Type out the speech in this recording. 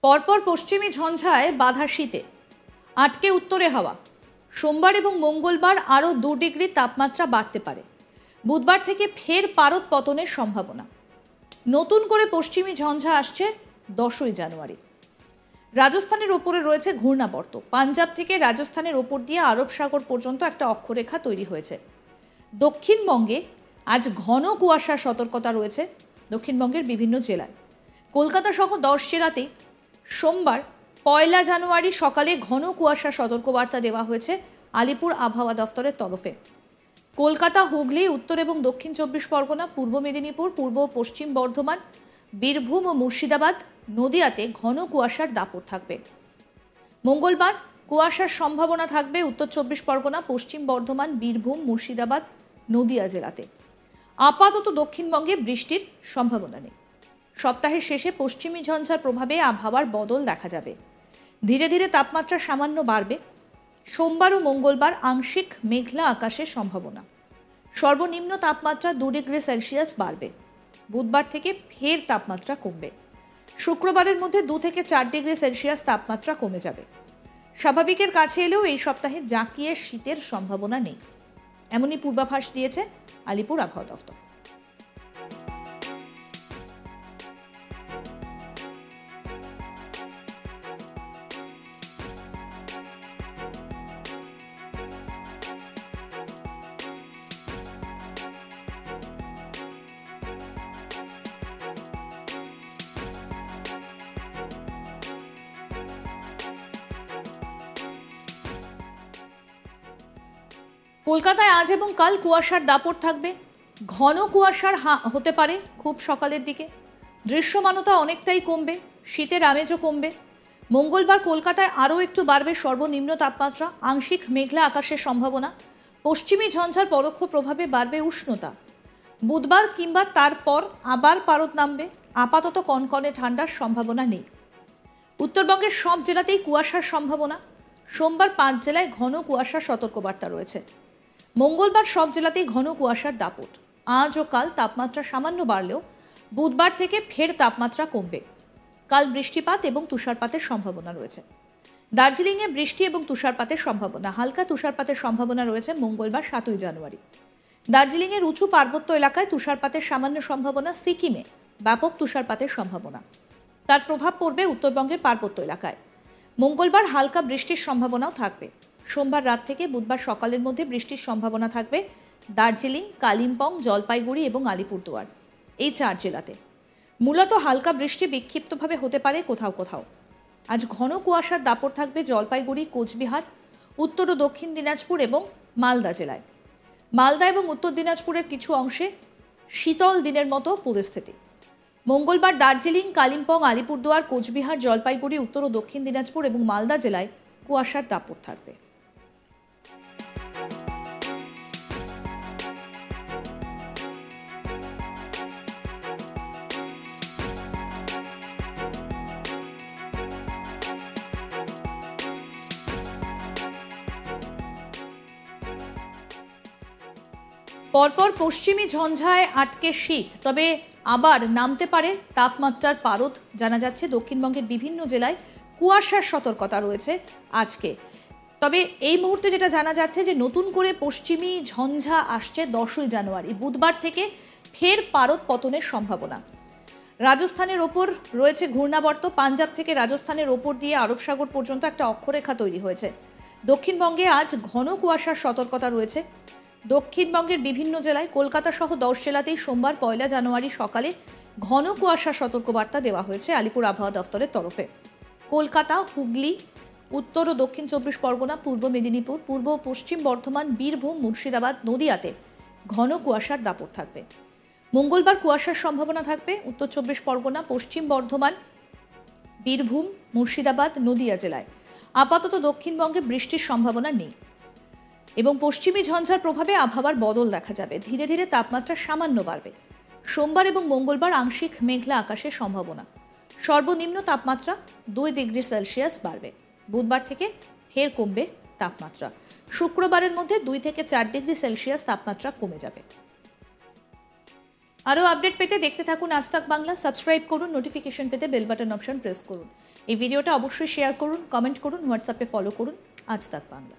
পরপর পশ্চিমী ঝঞ্ঝায় বাধা শীতে আটকে উত্তরে হাওয়া। সোমবার এবং মঙ্গলবার আরও 2 ডিগ্রি তাপমাত্রা বাড়তে পারে। বুধবার থেকে ফের পারদ পতনের সম্ভাবনা। নতুন করে পশ্চিমী ঝঞ্ঝা আসছে 10ই জানুয়ারি। রাজস্থানের ওপরে রয়েছে ঘূর্ণাবর্ত। পাঞ্জাব থেকে রাজস্থানের ওপর দিয়ে আরব সাগর পর্যন্ত একটা অক্ষরেখা তৈরি হয়েছে। দক্ষিণবঙ্গে আজ ঘন কুয়াশার সতর্কতা রয়েছে দক্ষিণবঙ্গের বিভিন্ন জেলায়। কলকাতা সহ 10 জেলাতেই সোমবার 1 জানুয়ারি সকালে ঘন কুয়াশার সতর্কবার্তা দেওয়া হয়েছে আলিপুর আবহাওয়া দফতরের তরফে। কলকাতা, হুগলি, উত্তর এবং দক্ষিণ 24 পরগনা, পূর্ব মেদিনীপুর, পূর্ব ও পশ্চিম বর্ধমান, বীরভূম ও মুর্শিদাবাদ, নদিয়াতে ঘন কুয়াশার দাপট থাকবে। মঙ্গলবার কুয়াশার সম্ভাবনা থাকবে উত্তর 24 পরগনা, পশ্চিম বর্ধমান, বীরভূম, মুর্শিদাবাদ, নদিয়া জেলাতে। আপাতত দক্ষিণবঙ্গে বৃষ্টির সম্ভাবনা নেই। সপ্তাহের শেষে পশ্চিমী ঝঞ্ঝার প্রভাবে আবহাওয়ার বদল দেখা যাবে। ধীরে ধীরে তাপমাত্রা সামান্য বাড়বে। সোমবার ও মঙ্গলবার আংশিক মেঘলা আকাশের সম্ভাবনা। সর্বনিম্ন তাপমাত্রা 2 ডিগ্রি সেলসিয়াস বাড়বে। বুধবার থেকে ফের তাপমাত্রা কমবে। শুক্রবারের মধ্যে 2 থেকে 4 ডিগ্রি সেলসিয়াস তাপমাত্রা কমে যাবে। স্বাভাবিকের কাছে এলেও এই সপ্তাহে জাঁকিয়ে শীতের সম্ভাবনা নেই, এমনই পূর্বাভাস দিয়েছে আলিপুর আবহাওয়া দফতর। কলকাতায় আজ এবং কাল কুয়াশার দাপট থাকবে। ঘন কুয়াশার হতে পারে খুব সকালের দিকে। দৃশ্যমানতা অনেকটাই কমবে, শীতের আমেজও কমবে। মঙ্গলবার কলকাতায় আরও একটু বাড়বে সর্বনিম্ন তাপমাত্রা। আংশিক মেঘলা আকাশের সম্ভাবনা। পশ্চিমী ঝঞ্ঝার পরোক্ষ প্রভাবে বাড়বে উষ্ণতা। বুধবার কিংবা তারপর আবার পারদ নামবে। আপাতত কনকনে ঠান্ডার সম্ভাবনা নেই। উত্তরবঙ্গের সব জেলাতেই কুয়াশার সম্ভাবনা। সোমবার 5 জেলায় ঘন কুয়াশার সতর্কবার্তা রয়েছে। মঙ্গলবার সব জেলাতেই ঘন কুয়াশার দাপট। আজ ও কাল তাপমাত্রা সামান্য বাড়লেও বুধবার থেকে ফের তাপমাত্রা কমবে। কাল বৃষ্টিপাত এবং তুষারপাতের সম্ভাবনা রয়েছে। দার্জিলিংয়ে বৃষ্টি এবং তুষারপাতের সম্ভাবনা। হালকা তুষারপাতের সম্ভাবনা রয়েছে মঙ্গলবার 7ই জানুয়ারি। দার্জিলিংয়ের উঁচু পার্বত্য এলাকায় তুষারপাতের সামান্য সম্ভাবনা। সিকিমে ব্যাপক তুষারপাতের সম্ভাবনা। তার প্রভাব পড়বে উত্তরবঙ্গের পার্বত্য এলাকায়। মঙ্গলবার হালকা বৃষ্টির সম্ভাবনাও থাকবে। সোমবার রাত থেকে বুধবার সকালের মধ্যে বৃষ্টির সম্ভাবনা থাকবে দার্জিলিং, কালিম্পং, জলপাইগুড়ি এবং আলিপুরদুয়ার, এই 4 জেলাতে। মূলত হালকা বৃষ্টি বিক্ষিপ্তভাবে হতে পারে কোথাও কোথাও। আজ ঘন কুয়াশার দাপট থাকবে জলপাইগুড়ি, কোচবিহার, উত্তর ও দক্ষিণ দিনাজপুর এবং মালদা জেলায়। মালদা এবং উত্তর দিনাজপুরের কিছু অংশে শীতল দিনের মতো পরিস্থিতি। মঙ্গলবার দার্জিলিং, কালিম্পং, আলিপুরদুয়ার, কোচবিহার, জলপাইগুড়ি, উত্তর ও দক্ষিণ দিনাজপুর এবং মালদা জেলায় কুয়াশার দাপট থাকবে। পরপর পশ্চিমী ঝঞ্ঝায় আটকে শীত, তবে আবার নামতে পারে তাপমাত্রার পারদ। জানা যাচ্ছে দক্ষিণবঙ্গের বিভিন্ন জেলায় কুয়াশার সতর্কতা রয়েছে আজকে। তবে এই মুহূর্তে যেটা জানা যাচ্ছে যে নতুন করে পশ্চিমী ঝঞ্ঝা আসছে 10ই জানুয়ারি। বুধবার থেকে ফের পারদ পতনের সম্ভাবনা। রাজস্থানের ওপর রয়েছে ঘূর্ণাবর্ত। পাঞ্জাব থেকে রাজস্থানের ওপর দিয়ে আরব সাগর পর্যন্ত একটা অক্ষরেখা তৈরি হয়েছে। দক্ষিণবঙ্গে আজ ঘন কুয়াশার সতর্কতা রয়েছে দক্ষিণবঙ্গের বিভিন্ন জেলায়। কলকাতা সহ 10 জেলাতেই সোমবার 1 জানুয়ারি সকালে ঘন কুয়াশার সতর্কবার্তা দেওয়া হয়েছে আলিপুর আবহাওয়া দফতরের তরফে। কলকাতা, হুগলি, উত্তর ও দক্ষিণ 24 পরগনা, পূর্ব মেদিনীপুর, পূর্ব ও পশ্চিম বর্ধমান, বীরভূম, মুর্শিদাবাদ, নদিয়াতে ঘন কুয়াশার দাপট থাকবে। মঙ্গলবার কুয়াশার সম্ভাবনা থাকবে উত্তর 24 পরগনা, পশ্চিম বর্ধমান, বীরভূম, মুর্শিদাবাদ, নদিয়া জেলায়। আপাতত দক্ষিণবঙ্গে বৃষ্টির সম্ভাবনা নেই এবং পশ্চিমী ঝঞ্ঝার প্রভাবে আবহাওয়ার বদল দেখা যাবে। ধীরে ধীরে তাপমাত্রা সামান্য বাড়বে। সোমবার এবং মঙ্গলবার আংশিক মেঘলা আকাশের সম্ভাবনা। সর্বনিম্ন তাপমাত্রা 2 ডিগ্রি সেলসিয়াস বাড়বে। বুধবার থেকে ফের কমবে তাপমাত্রা। শুক্রবারের মধ্যে 2 থেকে 4 ডিগ্রি সেলসিয়াস তাপমাত্রা কমে যাবে। আরও আপডেট পেতে দেখতে থাকুন আজ তাক বাংলা। সাবস্ক্রাইব করুন, নোটিফিকেশন পেতে বেল বাটন অপশন প্রেস করুন। এই ভিডিওটা অবশ্যই শেয়ার করুন, কমেন্ট করুন, হোয়াটসঅ্যাপে ফলো করুন আজ তাক বাংলা।